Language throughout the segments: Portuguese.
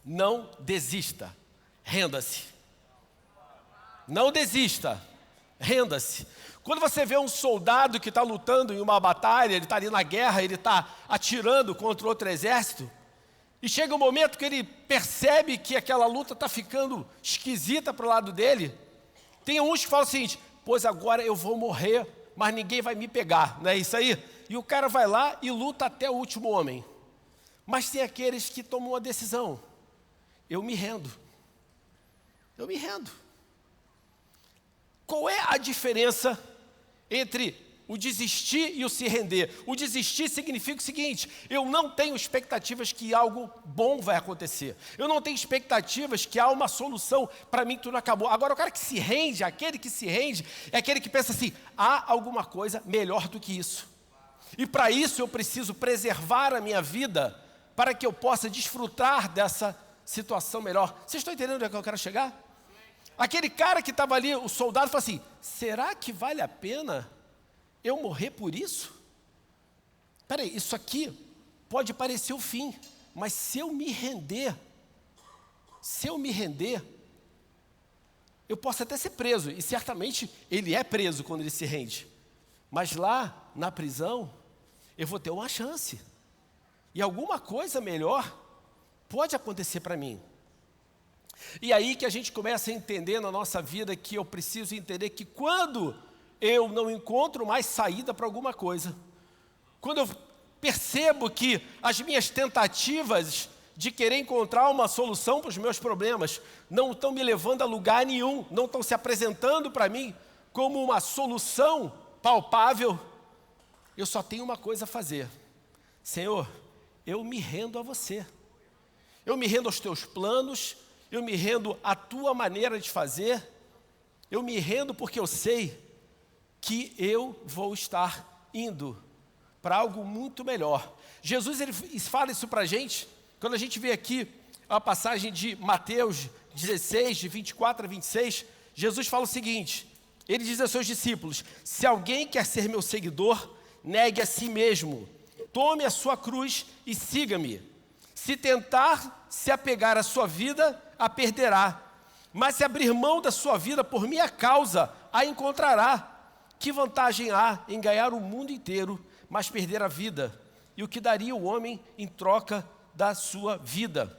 Não desista, renda-se. Não desista, renda-se. Quando você vê um soldado que está lutando em uma batalha, ele está ali na guerra, ele está atirando contra outro exército, e chega um momento que ele percebe que aquela luta está ficando esquisita para o lado dele, tem uns que falam o seguinte: pois agora eu vou morrer, mas ninguém vai me pegar, não é isso aí? E o cara vai lá e luta até o último homem. Mas tem aqueles que tomam uma decisão: eu me rendo. Eu me rendo. Qual é a diferença entre o desistir e o se render? O desistir significa o seguinte: eu não tenho expectativas que algo bom vai acontecer. Eu não tenho expectativas que há uma solução, para mim tudo acabou. Agora o cara que se rende, aquele que se rende, é aquele que pensa assim: há alguma coisa melhor do que isso. E para isso eu preciso preservar a minha vida, para que eu possa desfrutar dessa situação melhor. Vocês estão entendendo onde é que eu quero chegar? Aquele cara que estava ali, o soldado, falou assim: será que vale a pena eu morrer por isso? Peraí, isso aqui pode parecer o fim, mas se eu me render, eu posso até ser preso, e certamente ele é preso quando ele se rende, mas lá na prisão, eu vou ter uma chance, e alguma coisa melhor pode acontecer para mim. E aí que a gente começa a entender na nossa vida que eu preciso entender que quando eu não encontro mais saída para alguma coisa, quando eu percebo que as minhas tentativas de querer encontrar uma solução para os meus problemas não estão me levando a lugar nenhum, não estão se apresentando para mim como uma solução palpável, eu só tenho uma coisa a fazer: Senhor, eu me rendo a você, eu me rendo aos teus planos, eu me rendo à tua maneira de fazer, eu me rendo porque eu sei que eu vou estar indo para algo muito melhor. Jesus ele fala isso para a gente, quando a gente vê aqui a passagem de Mateus 16, de 24 a 26, Jesus fala o seguinte, ele diz aos seus discípulos: se alguém quer ser meu seguidor, negue a si mesmo, tome a sua cruz e siga-me. Se tentar se apegar à sua vida, a perderá. Mas se abrir mão da sua vida por minha causa, a encontrará. Que vantagem há em ganhar o mundo inteiro, mas perder a vida? E o que daria o homem em troca da sua vida?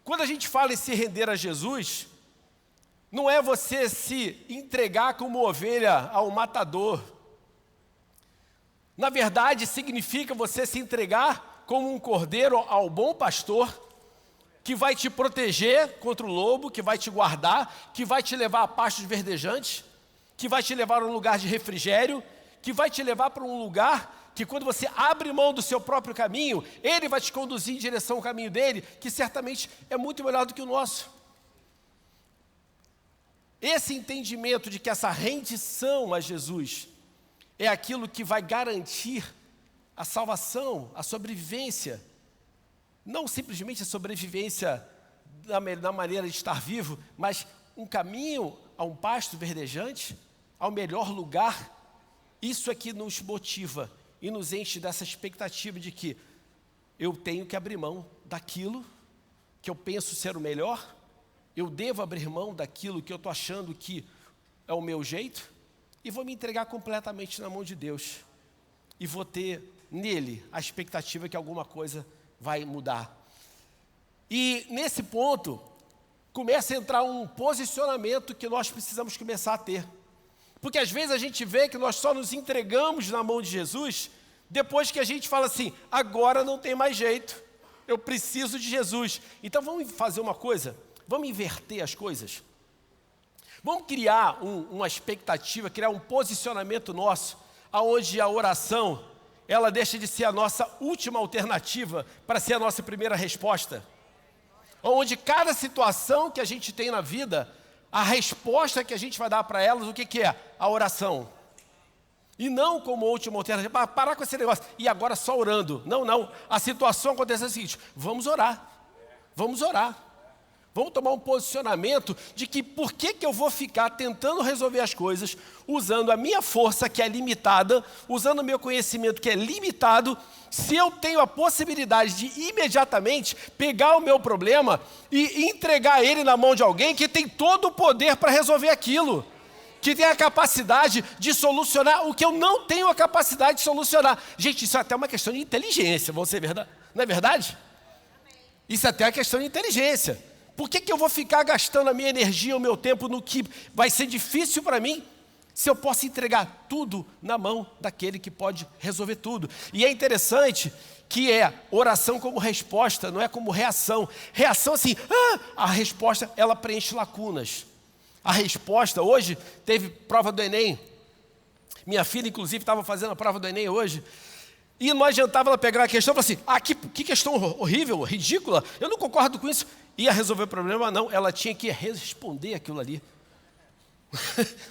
Quando a gente fala em se render a Jesus, não é você se entregar como ovelha ao matador. Na verdade, significa você se entregar como um cordeiro ao bom pastor, que vai te proteger contra o lobo, que vai te guardar, que vai te levar a pastos verdejantes, que vai te levar a um lugar de refrigério, que vai te levar para um lugar que quando você abre mão do seu próprio caminho, Ele vai te conduzir em direção ao caminho dele, que certamente é muito melhor do que o nosso. Esse entendimento de que essa rendição a Jesus é aquilo que vai garantir a salvação, a sobrevivência, não simplesmente a sobrevivência da maneira de estar vivo, mas um caminho a um pasto verdejante, ao melhor lugar. Isso é que nos motiva e nos enche dessa expectativa de que eu tenho que abrir mão daquilo que eu penso ser o melhor, eu devo abrir mão daquilo que eu estou achando que é o meu jeito, e vou me entregar completamente na mão de Deus, e vou ter nele a expectativa que alguma coisa vai mudar. E nesse ponto, começa a entrar um posicionamento que nós precisamos começar a ter. Porque às vezes a gente vê que nós só nos entregamos na mão de Jesus depois que a gente fala assim: agora não tem mais jeito, eu preciso de Jesus. Então vamos fazer uma coisa, vamos inverter as coisas. Vamos criar uma expectativa, criar um posicionamento nosso, onde a oração, ela deixa de ser a nossa última alternativa para ser a nossa primeira resposta. Onde cada situação que a gente tem na vida, a resposta que a gente vai dar para elas, o que é? A oração. E não como última alternativa, para parar com esse negócio, e agora só orando. Não, a situação acontece o seguinte: vamos orar, Vamos tomar um posicionamento de que por que eu vou ficar tentando resolver as coisas, usando a minha força, que é limitada, usando o meu conhecimento, que é limitado, se eu tenho a possibilidade de imediatamente pegar o meu problema e entregar ele na mão de alguém que tem todo o poder para resolver aquilo, que tem a capacidade de solucionar o que eu não tenho a capacidade de solucionar. Gente, isso é até uma questão de inteligência, vamos ser verdade? Não é verdade? Isso é até uma questão de inteligência. Por que eu vou ficar gastando a minha energia, o meu tempo no que vai ser difícil para mim, se eu posso entregar tudo na mão daquele que pode resolver tudo? E é interessante que é oração como resposta, não é como reação. Reação assim, a resposta ela preenche lacunas. A resposta, hoje teve prova do Enem, minha filha inclusive estava fazendo a prova do Enem hoje, e não adiantava ela pegar a questão e falar assim, que questão horrível, ridícula, eu não concordo com isso. Ia resolver o problema? Não, ela tinha que responder aquilo ali.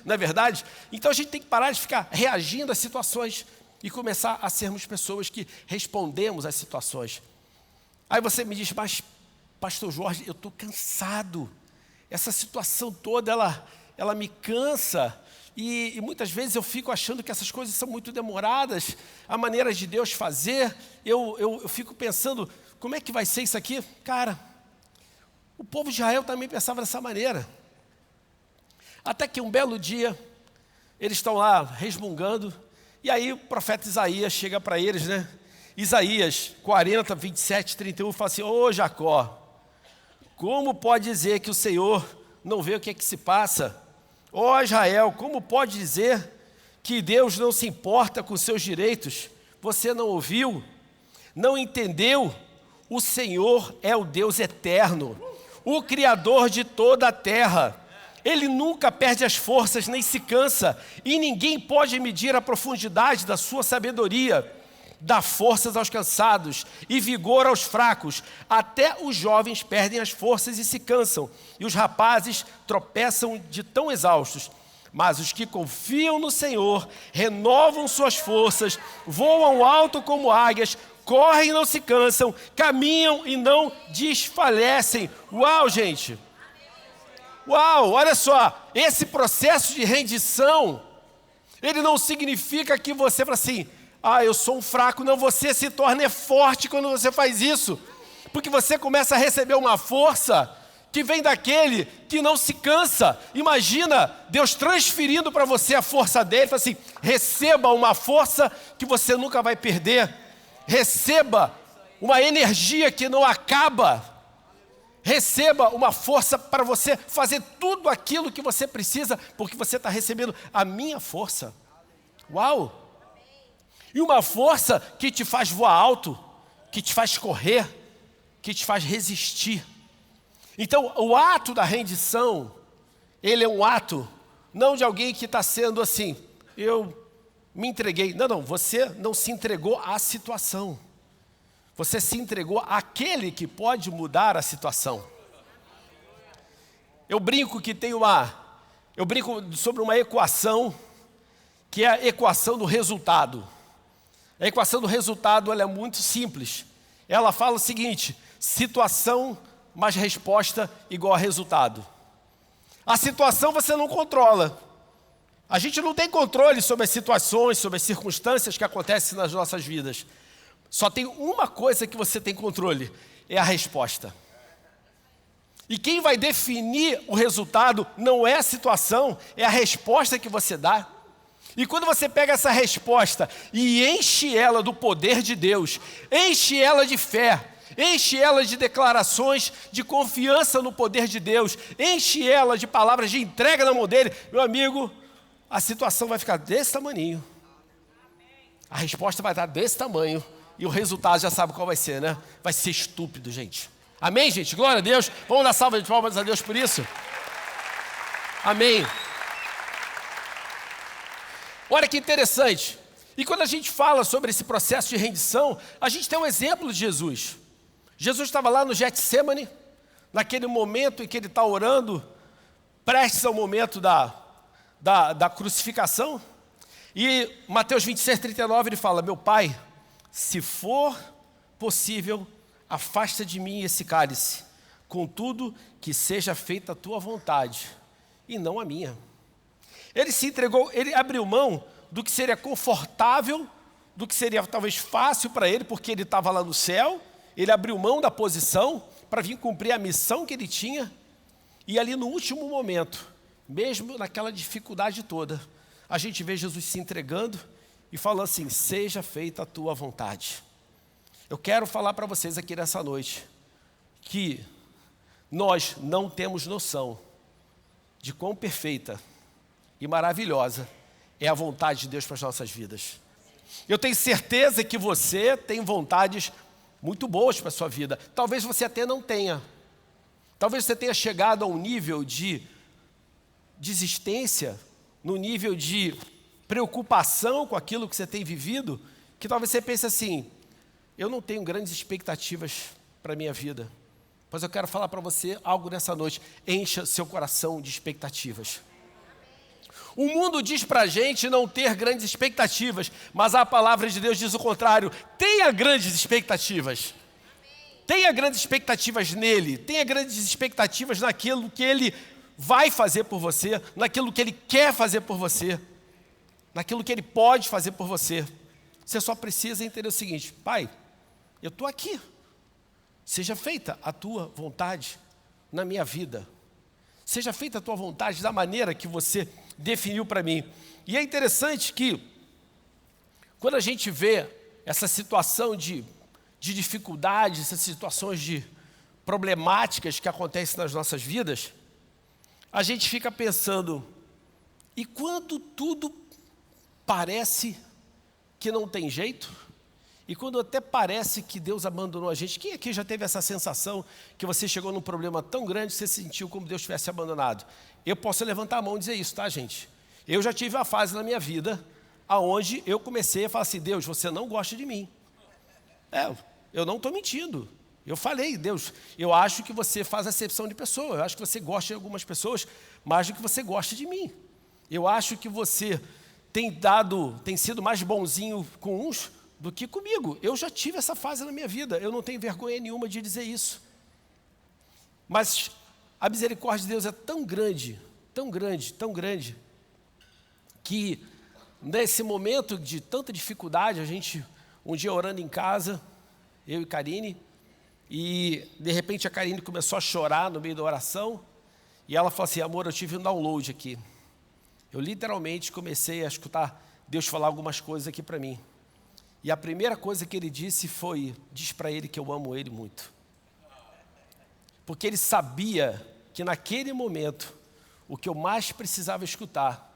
Não é verdade? Então a gente tem que parar de ficar reagindo às situações e começar a sermos pessoas que respondemos às situações. Aí você me diz, mas pastor Jorge, eu estou cansado. Essa situação toda, ela me cansa. E muitas vezes eu fico achando que essas coisas são muito demoradas, a maneira de Deus fazer, eu fico pensando, como é que vai ser isso aqui? Cara, o povo de Israel também pensava dessa maneira. Até que um belo dia, eles estão lá resmungando, e aí o profeta Isaías chega para eles, né? Isaías 40, 27, 31, fala assim, ô Jacó, como pode dizer que o Senhor não vê o que é que se passa? Ó Israel, como pode dizer que Deus não se importa com seus direitos? Você não ouviu? Não entendeu? O Senhor é o Deus eterno, o Criador de toda a terra. Ele nunca perde as forças, nem se cansa, e ninguém pode medir a profundidade da sua sabedoria. Dá forças aos cansados e vigor aos fracos. Até os jovens perdem as forças e se cansam, e os rapazes tropeçam de tão exaustos. Mas os que confiam no Senhor renovam suas forças, voam alto como águias, correm e não se cansam, caminham e não desfalecem. Uau, gente! Uau, olha só, esse processo de rendição, ele não significa que você fala assim, eu sou um fraco. Não, você se torna forte quando você faz isso, porque você começa a receber uma força que vem daquele que não se cansa. Imagina Deus transferindo para você a força dele, fala assim, receba uma força que você nunca vai perder, receba uma energia que não acaba, receba uma força para você fazer tudo aquilo que você precisa, porque você está recebendo a minha força. Uau! E uma força que te faz voar alto, que te faz correr, que te faz resistir. Então, o ato da rendição, ele é um ato, não de alguém que está sendo assim, eu me entreguei. Não, você não se entregou à situação. Você se entregou àquele que pode mudar a situação. Eu brinco sobre uma equação, que é a equação do resultado. A equação do resultado ela é muito simples. Ela fala o seguinte, situação mais resposta igual a resultado. A situação você não controla. A gente não tem controle sobre as situações, sobre as circunstâncias que acontecem nas nossas vidas. Só tem uma coisa que você tem controle, é a resposta. E quem vai definir o resultado não é a situação, é a resposta que você dá. E quando você pega essa resposta e enche ela do poder de Deus, enche ela de fé, enche ela de declarações de confiança no poder de Deus, enche ela de palavras de entrega na mão dele, meu amigo, a situação vai ficar desse tamanho. A resposta vai estar desse tamanho e o resultado já sabe qual vai ser, né? Vai ser estúpido, gente. Amém, gente? Glória a Deus. Vamos dar salva de palmas a Deus por isso? Amém. Olha que interessante. E quando a gente fala sobre esse processo de rendição, a gente tem um exemplo de Jesus. Jesus estava lá no Getsêmani, naquele momento em que ele está orando, prestes ao momento da crucificação. E Mateus 26, 39, ele fala, meu Pai, se for possível, afasta de mim esse cálice. contudo, que seja feita a tua vontade, e não a minha. Ele se entregou, ele abriu mão do que seria confortável, do que seria talvez fácil para ele, porque ele estava lá no céu, ele abriu mão da posição para vir cumprir a missão que ele tinha, e ali no último momento, mesmo naquela dificuldade toda, a gente vê Jesus se entregando e falando assim, seja feita a tua vontade. Eu quero falar para vocês aqui nessa noite, que nós não temos noção de quão perfeita e maravilhosa é a vontade de Deus para as nossas vidas. Eu tenho certeza que você tem vontades muito boas para a sua vida. Talvez você até não tenha. Talvez você tenha chegado a um nível de desistência, no nível de preocupação com aquilo que você tem vivido, que talvez você pense assim, eu não tenho grandes expectativas para a minha vida. Mas eu quero falar para você algo nessa noite. Encha seu coração de expectativas. O mundo diz para a gente não ter grandes expectativas, mas a palavra de Deus diz o contrário. Tenha grandes expectativas. Tenha grandes expectativas nele. Tenha grandes expectativas naquilo que ele vai fazer por você, naquilo que ele quer fazer por você, naquilo que ele pode fazer por você. Você só precisa entender o seguinte, Pai, eu estou aqui. Seja feita a tua vontade na minha vida. Seja feita a tua vontade da maneira que você definiu para mim. E é interessante que, quando a gente vê essa situação de dificuldades, essas situações de problemáticas que acontecem nas nossas vidas, a gente fica pensando, e quando tudo parece que não tem jeito, e quando até parece que Deus abandonou a gente, quem aqui já teve essa sensação que você chegou num problema tão grande que você sentiu como Deus tivesse abandonado? Eu posso levantar a mão e dizer isso, tá, gente? Eu já tive uma fase na minha vida onde eu comecei a falar assim, Deus, você não gosta de mim. Eu não estou mentindo. Eu falei, Deus, eu acho que você faz acepção de pessoa, eu acho que você gosta de algumas pessoas mais do que você gosta de mim. Eu acho que você tem sido mais bonzinho com uns do que comigo. Eu já tive essa fase na minha vida, eu não tenho vergonha nenhuma de dizer isso. Mas a misericórdia de Deus é tão grande, tão grande, tão grande, que nesse momento de tanta dificuldade, a gente, um dia orando em casa, eu e Karine, e de repente a Karine começou a chorar no meio da oração, e ela falou assim, amor, eu tive um download aqui. Eu literalmente comecei a escutar Deus falar algumas coisas aqui para mim. E a primeira coisa que ele disse foi, diz para ele que eu amo ele muito. Porque ele sabia que naquele momento, o que eu mais precisava escutar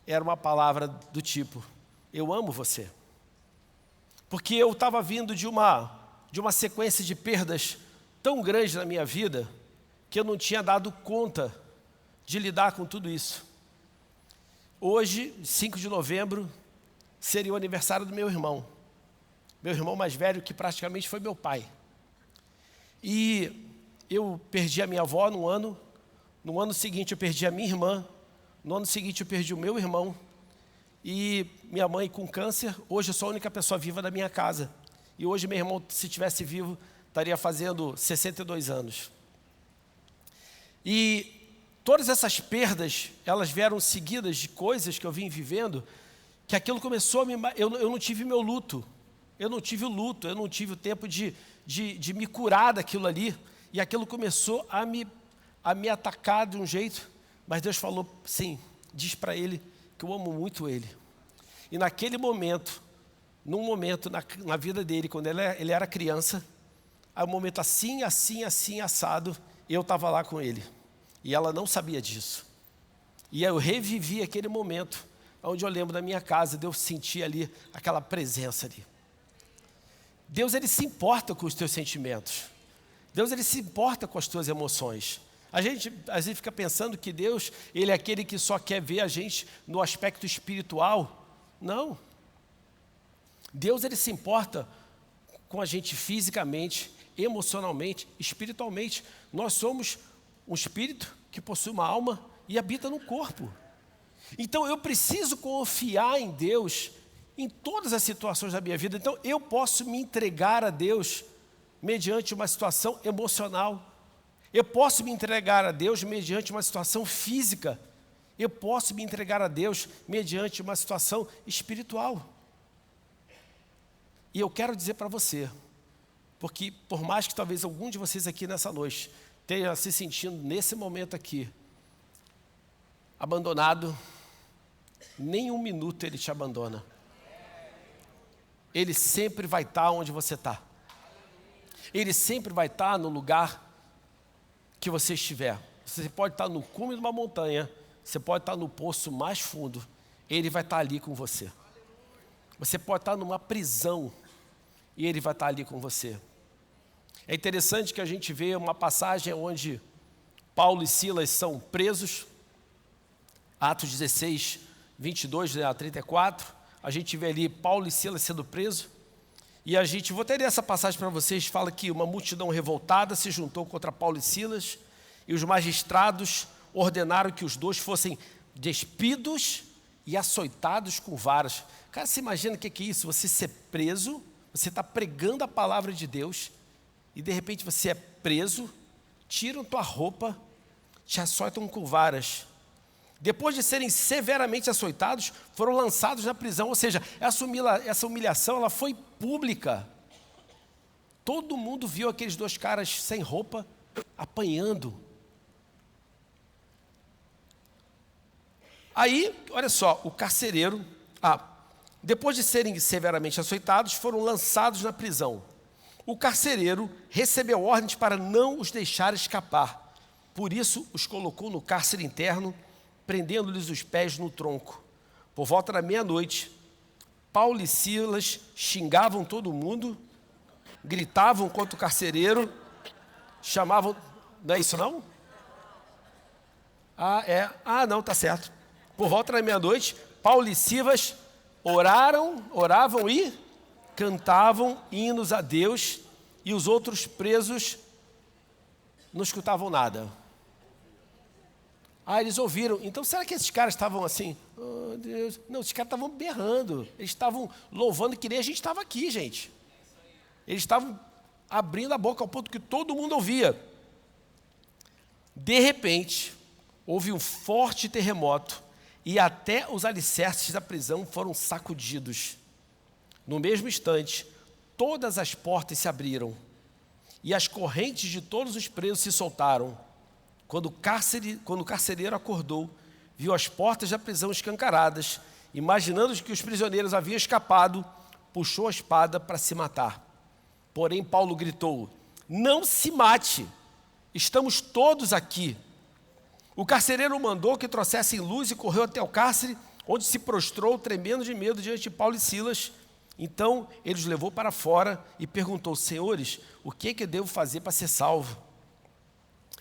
era uma palavra do tipo, eu amo você. Porque eu estava vindo de uma sequência de perdas tão grande na minha vida, que eu não tinha dado conta de lidar com tudo isso. Hoje, 5 de novembro, seria o aniversário do meu irmão mais velho, que praticamente foi meu pai. E eu perdi a minha avó no ano seguinte eu perdi a minha irmã, no ano seguinte eu perdi o meu irmão, e minha mãe com câncer, hoje eu sou a única pessoa viva da minha casa. E hoje meu irmão, se estivesse vivo, estaria fazendo 62 anos. E todas essas perdas, elas vieram seguidas de coisas que eu vim vivendo, que aquilo começou eu não tive meu luto, eu não tive o luto, eu não tive o tempo de me curar daquilo ali, e aquilo começou a me atacar de um jeito, mas Deus falou, sim, diz para ele que eu amo muito ele. E naquele momento, num momento na vida dele, quando ele era criança, um momento assim, assado, eu estava lá com ele. E ela não sabia disso. E eu revivi aquele momento, onde eu lembro da minha casa, de eu sentir ali aquela presença ali. Deus, ele se importa com os teus sentimentos. Deus, ele se importa com as tuas emoções. A gente às vezes fica pensando que Deus, ele é aquele que só quer ver a gente no aspecto espiritual. Não. Deus, ele se importa com a gente fisicamente, emocionalmente, espiritualmente. Nós somos um espírito que possui uma alma e habita no corpo. Então eu preciso confiar em Deus em todas as situações da minha vida. Então eu posso me entregar a Deus mediante uma situação emocional. Eu posso me entregar a Deus mediante uma situação física. Eu posso me entregar a Deus mediante uma situação espiritual. E eu quero dizer para você, porque por mais que talvez algum de vocês aqui nessa noite tenha se sentindo nesse momento aqui, abandonado, nem um minuto ele te abandona. Ele sempre vai estar onde você está. Ele sempre vai estar no lugar que você estiver. Você pode estar no cume de uma montanha, você pode estar no poço mais fundo, Ele vai estar ali com você. Você pode estar numa prisão e Ele vai estar ali com você. É interessante que a gente vê uma passagem onde Paulo e Silas são presos, Atos 16, 22 a 34, a gente vê ali Paulo e Silas sendo presos, e vou ter essa passagem para vocês, fala que uma multidão revoltada se juntou contra Paulo e Silas, e os magistrados ordenaram que os dois fossem despidos e açoitados com varas. Cara, você imagina o que é isso? Você ser preso, você está pregando a palavra de Deus, e de repente você é preso, tiram tua roupa, te açoitam com varas. Depois de serem severamente açoitados, foram lançados na prisão, ou seja, essa humilhação ela foi pública. Todo mundo viu aqueles dois caras sem roupa, apanhando. Aí, olha só, o carcereiro, depois de serem severamente açoitados, foram lançados na prisão. O carcereiro recebeu ordens para não os deixar escapar. Por isso, os colocou no cárcere interno, prendendo-lhes os pés no tronco. Por volta da meia-noite, Paulo e Silas xingavam todo mundo, gritavam contra o carcereiro, chamavam... Não é isso não? Não, tá certo. Por volta da meia-noite, Paulo e Silas oravam e cantavam hinos a Deus, e os outros presos não escutavam nada. Eles ouviram. Então, será que esses caras estavam assim? Oh, Deus. Não, esses caras estavam berrando. Eles estavam louvando que nem a gente estava aqui, gente. Eles estavam abrindo a boca ao ponto que todo mundo ouvia. De repente, houve um forte terremoto e até os alicerces da prisão foram sacudidos. No mesmo instante, todas as portas se abriram e as correntes de todos os presos se soltaram. Quando o carcereiro acordou, viu as portas da prisão escancaradas, imaginando que os prisioneiros haviam escapado, puxou a espada para se matar. Porém, Paulo gritou: não se mate, estamos todos aqui. O carcereiro mandou que trouxessem luz e correu até o cárcere, onde se prostrou, tremendo de medo diante de Paulo e Silas. Então, ele os levou para fora e perguntou: senhores, o que devo fazer para ser salvo?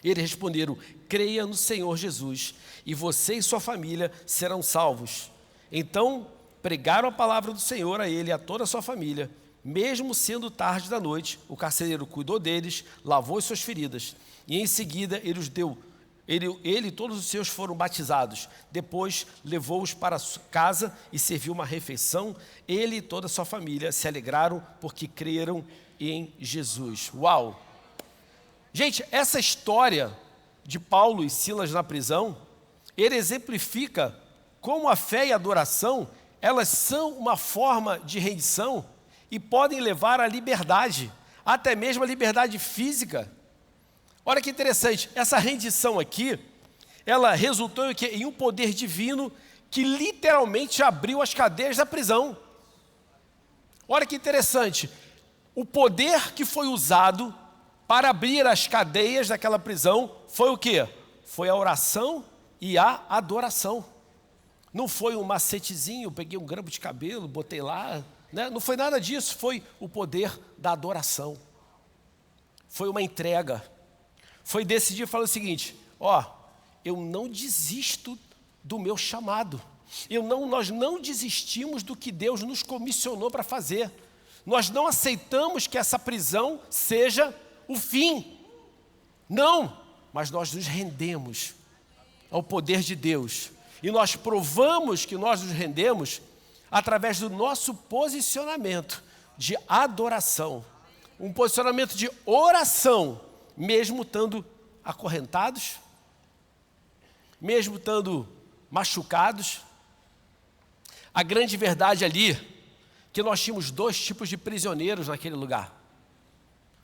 Eles responderam: creia no Senhor Jesus, e você e sua família serão salvos. Então, pregaram a palavra do Senhor a ele e a toda a sua família. Mesmo sendo tarde da noite, o carcereiro cuidou deles, lavou as suas feridas, e em seguida ele e todos os seus foram batizados. Depois levou-os para casa e serviu uma refeição. Ele e toda a sua família se alegraram porque creram em Jesus. Uau! Gente, essa história de Paulo e Silas na prisão, ele exemplifica como a fé e a adoração, elas são uma forma de rendição e podem levar à liberdade, até mesmo a liberdade física. Olha que interessante, essa rendição aqui, ela resultou em um poder divino que literalmente abriu as cadeias da prisão. Olha que interessante, o poder que foi usado para abrir as cadeias daquela prisão foi o quê? Foi a oração e a adoração. Não foi um macetezinho, eu peguei um grampo de cabelo, botei lá, né? Não foi nada disso, foi o poder da adoração. Foi uma entrega. Foi decidir falar o seguinte: eu não desisto do meu chamado. Nós não desistimos do que Deus nos comissionou para fazer. Nós não aceitamos que essa prisão seja o fim. Não, mas nós nos rendemos ao poder de Deus. E nós provamos que nós nos rendemos através do nosso posicionamento de adoração. Um posicionamento de oração, mesmo estando acorrentados, mesmo estando machucados. A grande verdade ali, que nós tínhamos 2 tipos de prisioneiros naquele lugar.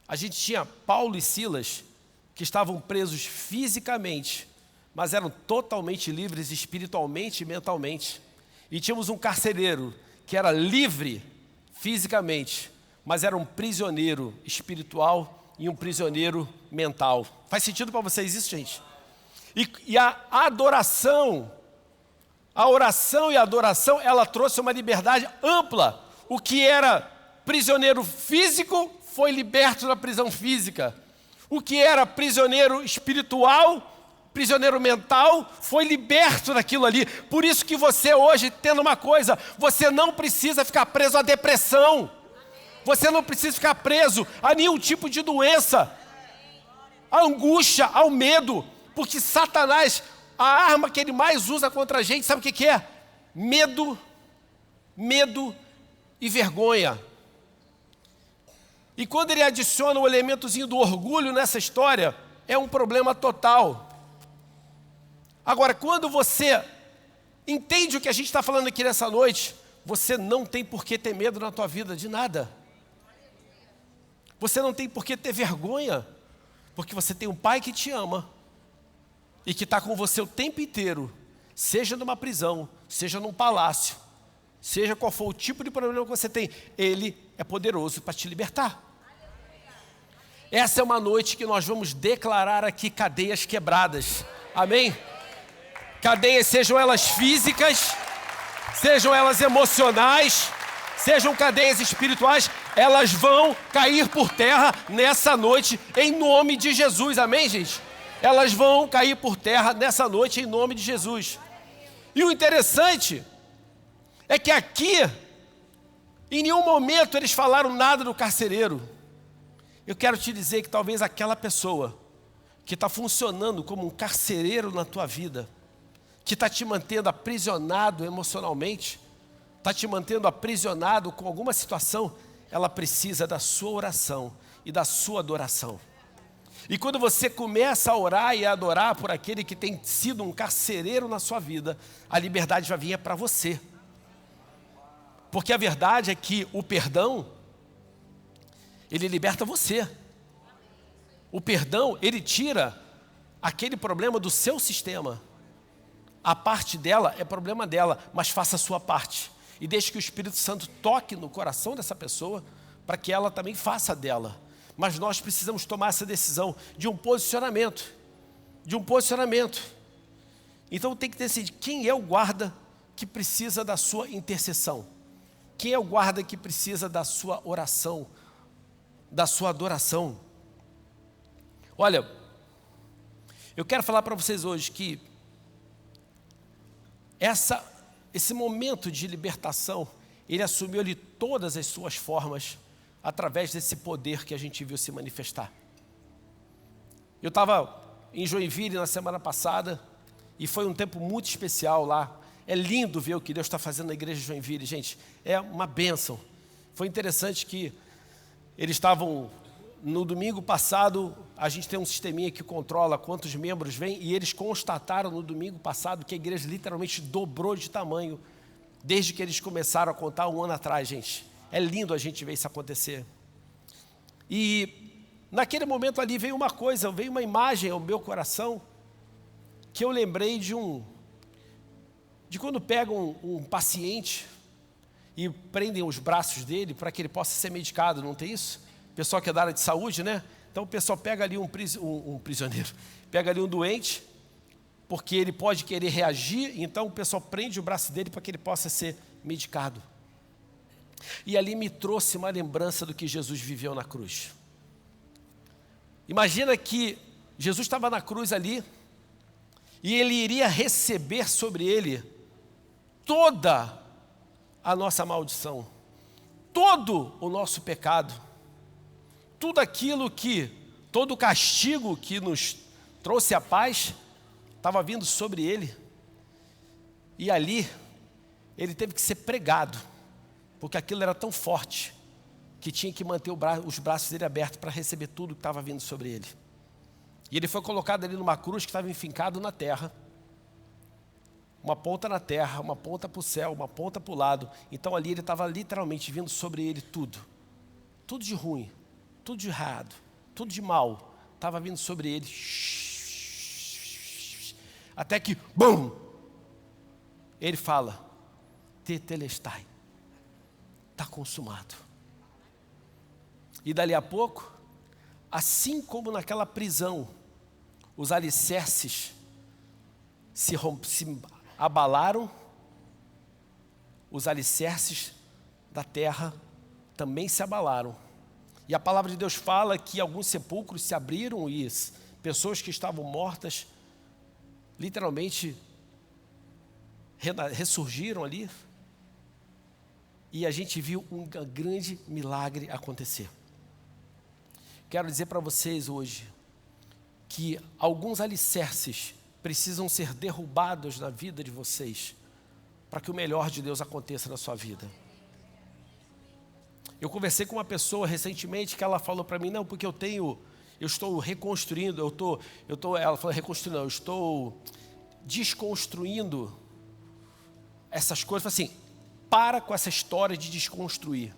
A gente tinha Paulo e Silas, que estavam presos fisicamente, mas eram totalmente livres espiritualmente e mentalmente. E tínhamos um carcereiro, que era livre fisicamente, mas era um prisioneiro espiritual e um prisioneiro mental. Faz sentido para vocês isso, gente? E a adoração, a oração e a adoração, ela trouxe uma liberdade ampla. O que era prisioneiro físico foi liberto da prisão física. O que era prisioneiro espiritual, prisioneiro mental, foi liberto daquilo ali. Por isso que você hoje, tendo uma coisa, você não precisa ficar preso à depressão. Você não precisa ficar preso a nenhum tipo de doença, à angústia, ao medo. Porque Satanás, a arma que ele mais usa contra a gente, sabe o que é? Medo e vergonha. E quando ele adiciona o elementozinho do orgulho nessa história, é um problema total. Agora, quando você entende o que a gente está falando aqui nessa noite, você não tem por que ter medo na tua vida de nada. Você não tem por que ter vergonha, porque você tem um pai que te ama e que está com você o tempo inteiro, seja numa prisão, seja num palácio, seja qual for o tipo de problema que você tem, ele é poderoso para te libertar. Essa é uma noite que nós vamos declarar aqui cadeias quebradas. Amém? Cadeias, sejam elas físicas, sejam elas emocionais, sejam cadeias espirituais, elas vão cair por terra nessa noite, em nome de Jesus. Amém, gente? Elas vão cair por terra nessa noite, em nome de Jesus. E o interessante é que aqui, em nenhum momento eles falaram nada do carcereiro. Eu quero te dizer que talvez aquela pessoa que está funcionando como um carcereiro na tua vida, que está te mantendo aprisionado emocionalmente, está te mantendo aprisionado com alguma situação, ela precisa da sua oração e da sua adoração. E quando você começa a orar e a adorar por aquele que tem sido um carcereiro na sua vida, a liberdade vai vir para você. Porque a verdade é que o perdão, ele liberta você. O perdão, ele tira aquele problema do seu sistema. A parte dela é problema dela, mas faça a sua parte. E deixe que o Espírito Santo toque no coração dessa pessoa, para que ela também faça dela. Mas nós precisamos tomar essa decisão de um posicionamento. Então tem que decidir quem é o guarda que precisa da sua intercessão. Quem é o guarda que precisa da sua oração, da sua adoração. Olha, eu quero falar para vocês hoje que esse momento de libertação, ele assumiu ali todas as suas formas, através desse poder que a gente viu se manifestar. Eu estava em Joinville na semana passada, e foi um tempo muito especial lá. É lindo ver o que Deus está fazendo na igreja de Joinville, gente, é uma bênção. Foi interessante que eles estavam, no domingo passado, a gente tem um sisteminha que controla quantos membros vêm, e eles constataram no domingo passado que a igreja literalmente dobrou de tamanho, desde que eles começaram a contar 1 ano atrás, gente. É lindo a gente ver isso acontecer. E naquele momento ali veio uma imagem ao meu coração, que eu lembrei de quando pegam um paciente e prendem os braços dele para que ele possa ser medicado, não tem isso? O pessoal que é da área de saúde, né? Então o pessoal pega ali um prisioneiro, pega ali um doente, porque ele pode querer reagir, então o pessoal prende o braço dele para que ele possa ser medicado. E ali me trouxe uma lembrança do que Jesus viveu na cruz. Imagina que Jesus estava na cruz ali, e ele iria receber sobre ele toda a nossa maldição, todo o nosso pecado, tudo aquilo todo o castigo que nos trouxe a paz, estava vindo sobre ele. E ali, ele teve que ser pregado, porque aquilo era tão forte, que tinha que manter os braços dele abertos para receber tudo que estava vindo sobre ele. E ele foi colocado ali numa cruz que estava enfincado na terra. Uma ponta na terra, uma ponta para o céu, uma ponta para o lado. Então ali ele estava literalmente vindo sobre ele tudo. Tudo de ruim, tudo de errado, tudo de mal. Estava vindo sobre ele. Até que, bum! Ele fala, tetelestai. Está consumado. E dali a pouco, assim como naquela prisão, os alicerces se abalaram, os alicerces da terra também se abalaram. E a palavra de Deus fala que alguns sepulcros se abriram e pessoas que estavam mortas, literalmente, ressurgiram ali. E a gente viu um grande milagre acontecer. Quero dizer para vocês hoje que alguns alicerces precisam ser derrubados na vida de vocês para que o melhor de Deus aconteça na sua vida. Eu conversei com uma pessoa recentemente que ela falou para mim, não, porque eu estou reconstruindo, ela falou reconstruindo, não, eu estou desconstruindo essas coisas. Assim, para com essa história de desconstruir.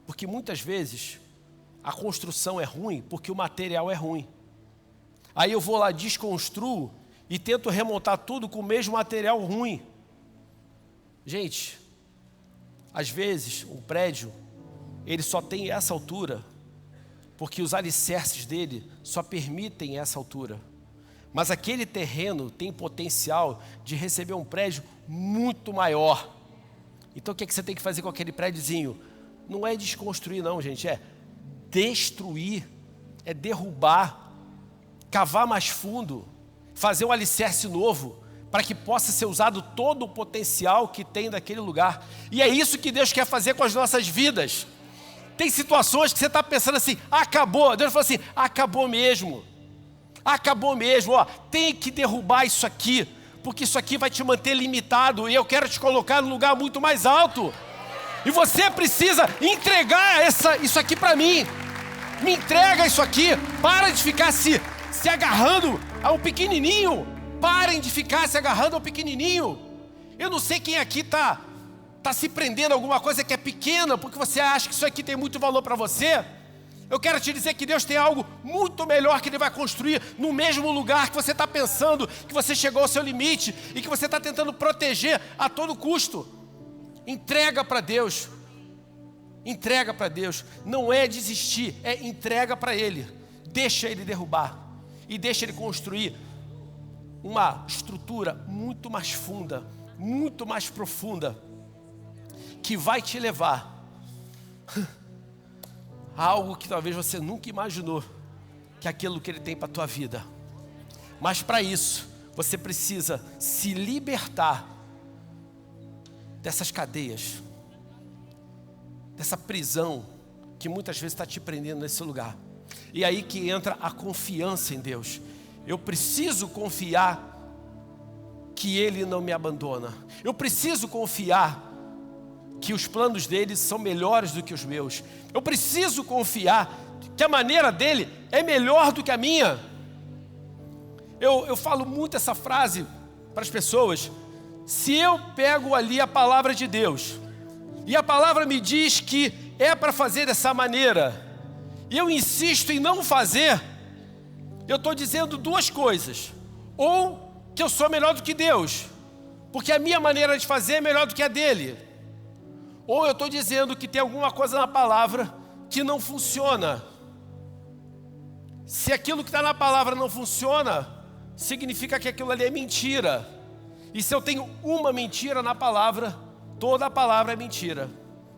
Porque muitas vezes a construção é ruim porque o material é ruim. Aí eu vou lá, desconstruo e tento remontar tudo com o mesmo material ruim. Gente, às vezes um prédio, ele só tem essa altura porque os alicerces dele só permitem essa altura. Mas aquele terreno tem potencial de receber um prédio muito maior. Então o que você tem que fazer com aquele prédiozinho? Não é desconstruir não, gente, é destruir, é derrubar, cavar mais fundo, fazer um alicerce novo, para que possa ser usado todo o potencial que tem daquele lugar. E é isso que Deus quer fazer com as nossas vidas. Tem situações que você está pensando assim, acabou. Deus falou assim, acabou mesmo. Acabou mesmo, ó, tem que derrubar isso aqui, porque isso aqui vai te manter limitado e eu quero te colocar num lugar muito mais alto. E você precisa entregar isso aqui para mim. Me entrega isso aqui. Para de ficar se agarrando ao pequenininho. Parem de ficar se agarrando ao pequenininho. Eu não sei quem aqui está se prendendo a alguma coisa que é pequena, porque você acha que isso aqui tem muito valor para você. Eu quero te dizer que Deus tem algo muito melhor que Ele vai construir no mesmo lugar que você está pensando, que você chegou ao seu limite e que você está tentando proteger a todo custo. Entrega para Deus. Entrega para Deus. Não é desistir, é entrega para Ele. Deixa Ele derrubar e deixa Ele construir uma estrutura muito mais funda, muito mais profunda, que vai te levar a algo que talvez você nunca imaginou, que é aquilo que Ele tem para a tua vida. Mas para isso, você precisa se libertar dessas cadeias, dessa prisão que muitas vezes está te prendendo nesse lugar. E aí que entra a confiança em Deus. Eu preciso confiar que Ele não me abandona. Eu preciso confiar que os planos dele são melhores do que os meus. Eu preciso confiar que a maneira dele é melhor do que a minha. Eu falo muito essa frase para as pessoas. Se eu pego ali a palavra de Deus e a palavra me diz que é para fazer dessa maneira e eu insisto em não fazer, eu estou dizendo duas coisas. Ou que eu sou melhor do que Deus, porque a minha maneira de fazer é melhor do que a dele. Ou eu estou dizendo que tem alguma coisa na palavra que não funciona. Se aquilo que está na palavra não funciona, significa que aquilo ali é mentira. E se eu tenho uma mentira na palavra, toda a palavra é mentira.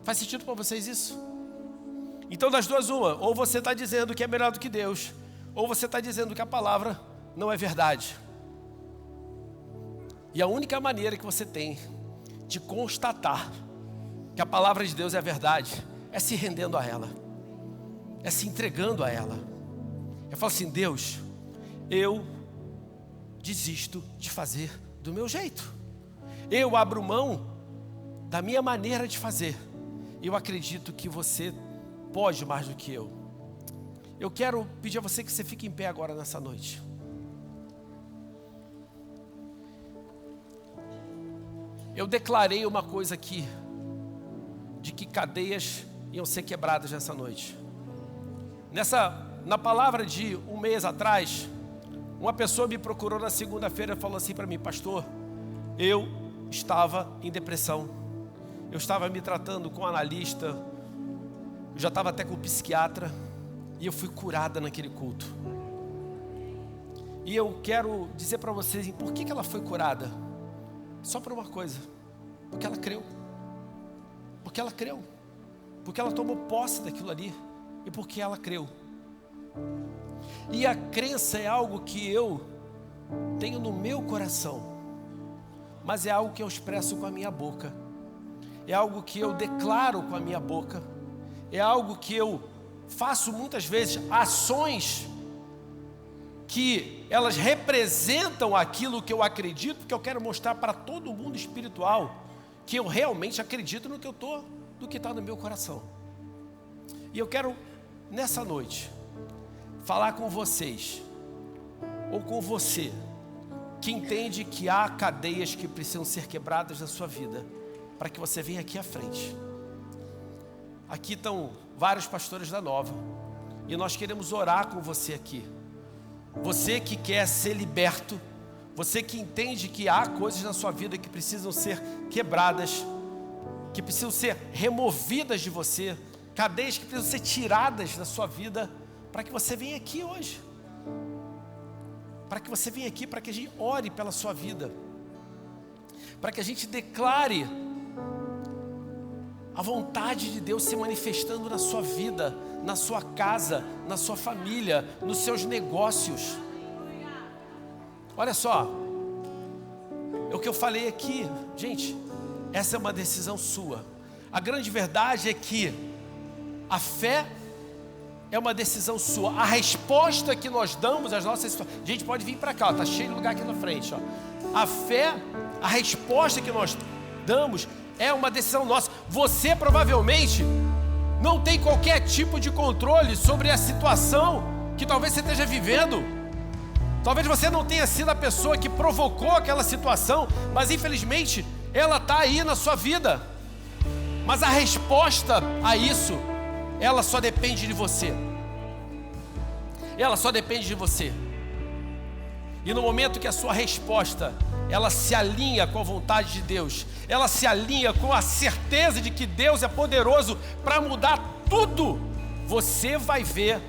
Faz sentido para vocês isso? Então das duas uma, ou você está dizendo que é melhor do que Deus, ou você está dizendo que a palavra não é verdade. E a única maneira que você tem de constatar que a palavra de Deus é a verdade é se rendendo a ela, é se entregando a ela. Eu falo assim, Deus, eu desisto de fazer do meu jeito. Eu abro mão da minha maneira de fazer. Eu acredito que você pode mais do que eu. Eu quero pedir a você que você fique em pé agora nessa noite. Eu declarei uma coisa aqui, de que cadeias iam ser quebradas nessa noite. Na palavra de um mês atrás, uma pessoa me procurou na segunda-feira e falou assim para mim: pastor, eu estava em depressão, eu estava me tratando com um analista, eu já estava até com um psiquiatra, e eu fui curada naquele culto. E eu quero dizer para vocês por que ela foi curada. Só por uma coisa: porque ela creu. Porque ela creu. Porque ela tomou posse daquilo ali. E porque ela creu. E a crença é algo que eu tenho no meu coração, mas é algo que eu expresso com a minha boca, é algo que eu declaro com a minha boca, é algo que eu faço muitas vezes ações que elas representam aquilo que eu acredito, porque eu quero mostrar para todo mundo espiritual que eu realmente acredito no que está no meu coração. E eu quero nessa noite falar com vocês, ou com você, que entende que há cadeias que precisam ser quebradas na sua vida, para que você venha aqui à frente. Aqui estão vários pastores da Nova, e nós queremos orar com você aqui. Você que quer ser liberto, você que entende que há coisas na sua vida que precisam ser quebradas, que precisam ser removidas de você, cadeias que precisam ser tiradas da sua vida, para que você venha aqui hoje, para que você venha aqui, para que a gente ore pela sua vida, para que a gente declare a vontade de Deus se manifestando na sua vida, na sua casa, na sua família, nos seus negócios. Olha só, o que eu falei aqui, gente, essa é uma decisão sua. A grande verdade é que a fé é uma decisão sua. A resposta que nós damos às nossas situações. Gente, pode vir para cá, está cheio de lugar aqui na frente. Ó. A fé, a resposta que nós damos é uma decisão nossa. Você provavelmente não tem qualquer tipo de controle sobre a situação que talvez você esteja vivendo. Talvez você não tenha sido a pessoa que provocou aquela situação, mas infelizmente ela está aí na sua vida. Mas a resposta a isso, ela só depende de você. Ela só depende de você. E no momento que a sua resposta, ela se alinha com a vontade de Deus, ela se alinha com a certeza de que Deus é poderoso para mudar tudo, você vai ver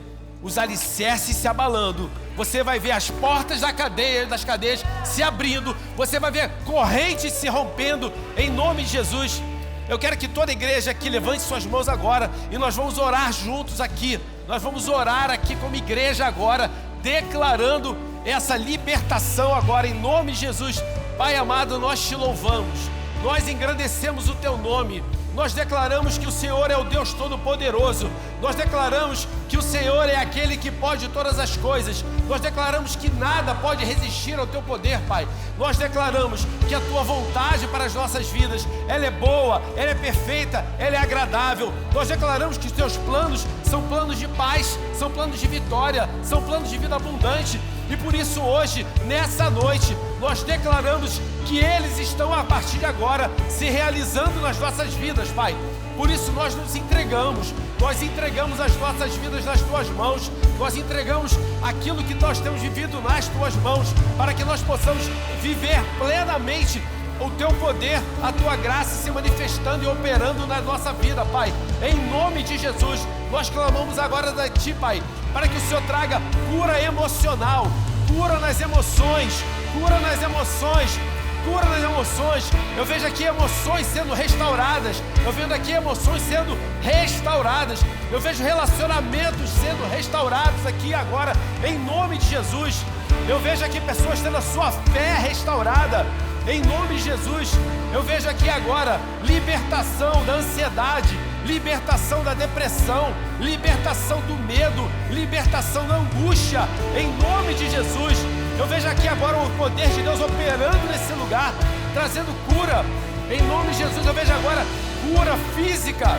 os alicerces se abalando, você vai ver as portas das cadeias se abrindo, você vai ver correntes se rompendo, em nome de Jesus. Eu quero que toda a igreja aqui levante suas mãos agora, e nós vamos orar juntos aqui. Nós vamos orar aqui como igreja agora, declarando essa libertação agora, em nome de Jesus. Pai amado, nós te louvamos, nós engrandecemos o teu nome, nós declaramos que o Senhor é o Deus Todo-Poderoso, nós declaramos que o Senhor é aquele que pode todas as coisas, nós declaramos que nada pode resistir ao teu poder, Pai. Nós declaramos que a tua vontade para as nossas vidas, ela é boa, ela é perfeita, ela é agradável. Nós declaramos que os teus planos são planos de paz, são planos de vitória, são planos de vida abundante. E por isso hoje, nessa noite, nós declaramos que eles estão a partir de agora se realizando nas nossas vidas, Pai. Por isso nós nos entregamos, nós entregamos as nossas vidas nas tuas mãos, nós entregamos aquilo que nós temos vivido nas tuas mãos, para que nós possamos viver plenamente o teu poder, a tua graça se manifestando e operando na nossa vida, Pai. Em nome de Jesus, nós clamamos agora de Ti, Pai, para que o Senhor traga cura emocional, cura nas emoções, cura nas emoções, cura nas emoções. Eu vejo aqui emoções sendo restauradas, eu vejo aqui emoções sendo restauradas, eu vejo relacionamentos sendo restaurados aqui agora, em nome de Jesus. Eu vejo aqui pessoas tendo a sua fé restaurada, em nome de Jesus. Eu vejo aqui agora libertação da ansiedade, libertação da depressão, libertação do medo, libertação da angústia, em nome de Jesus. Eu vejo aqui agora o poder de Deus operando nesse lugar, trazendo cura, em nome de Jesus. Eu vejo agora cura física,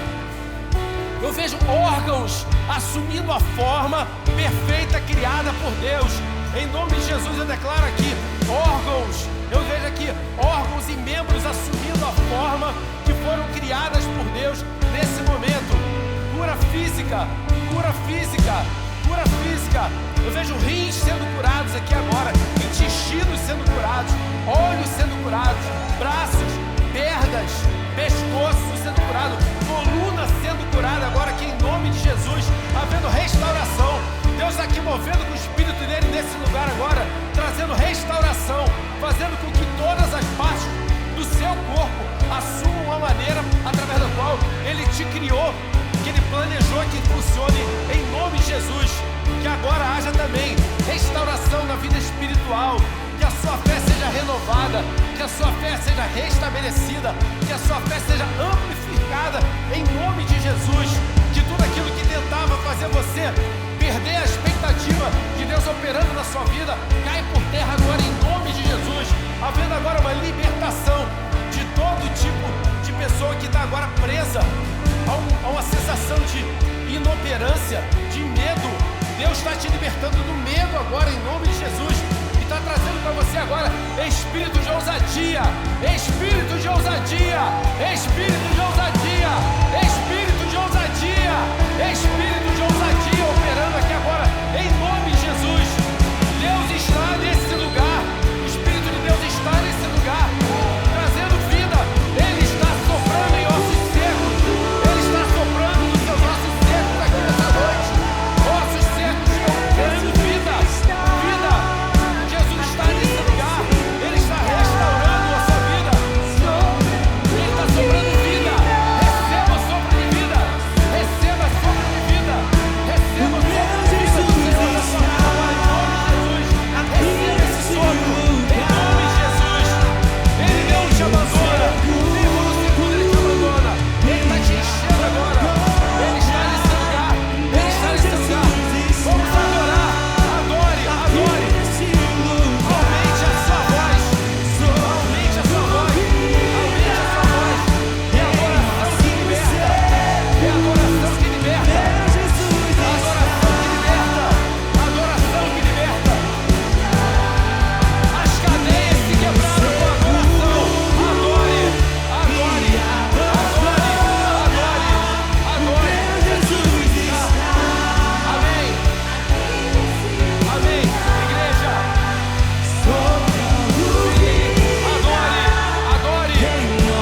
Eu vejo órgãos assumindo a forma perfeita criada por Deus. Em nome de Jesus eu declaro aqui, órgãos, eu vejo aqui órgãos e membros assumindo a forma que foram criadas por Deus nesse momento. Cura física, cura física, cura física. Eu vejo rins sendo curados aqui agora, intestinos sendo curados, olhos sendo curados, braços, pernas, pescoço sendo curado, coluna sendo curada agora aqui em nome de Jesus, havendo restauração. Deus está aqui movendo com o Espírito dele nesse lugar agora, trazendo restauração, fazendo com que todas as partes do seu corpo assumam uma maneira através da qual ele te criou, que ele planejou que funcione em nome de Jesus. Que agora haja também restauração na vida espiritual, que a sua fé seja renovada, que a sua fé seja restabelecida, que a sua fé seja amplificada em nome de Jesus. Que tudo aquilo que tentava fazer você perder a expectativa de Deus operando na sua vida cai por terra agora em nome de Jesus, havendo agora uma libertação de todo tipo de pessoa que está agora presa a uma sensação de inoperância, de medo. Deus está te libertando do medo agora em nome de Jesus e está trazendo para você agora espírito de ousadia, espírito de ousadia, espírito de ousadia, espírito de ousadia, espírito de ousadia operando aqui agora em nome de Jesus. Deus está nesse lugar, o Espírito de Deus está nesse lugar, trazendo vida. Ele está soprando em ossos secos, ele está soprando nos seus ossos secos aqui nessa noite. Ossos secos ganhando vida, vida. Jesus está nesse lugar, ele está restaurando a sua vida, ele está soprando vida. Receba o sopro de vida, receba o sopro de vida, receba o sopro de vida do Senhor na sua vida agora em nome de Jesus. Receba esse sopro em nome de Jesus. Ele não te abandona, nem por um segundo ele te abandona. Ele está te enchendo agora, ele está nesse lugar, ele está nesse lugar. Vamos adorar, adore, adore. Aumente a sua voz, aumente a sua voz, aumente a sua voz. É a adoração que liberta, é a adoração que liberta, a adoração que liberta, a adoração que liberta. As cadeias se quebraram com a adoração. Adore, adore, adore, adore, adore. Jesus está. Amém. Amém. Igreja. Adore, adore. Amém.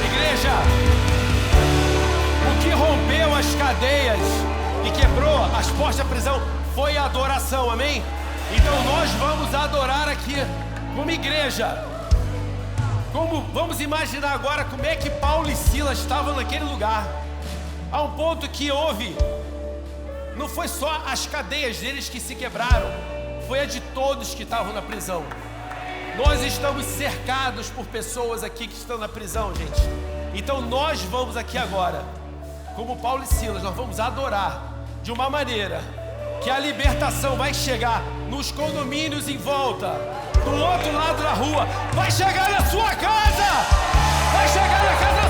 Igreja, o que rompeu as cadeias e quebrou as portas da prisão foi a adoração, amém? Então nós vamos adorar aqui como igreja. Vamos imaginar agora como é que Paulo e Silas estavam naquele lugar. A um ponto que houve, não foi só as cadeias deles que se quebraram, foi a de todos que estavam na prisão. Nós estamos cercados por pessoas aqui que estão na prisão, gente. Então nós vamos aqui agora, como Paulo e Silas, nós vamos adorar de uma maneira que a libertação vai chegar nos condomínios em volta, do outro lado da rua, vai chegar na sua casa, vai chegar na casa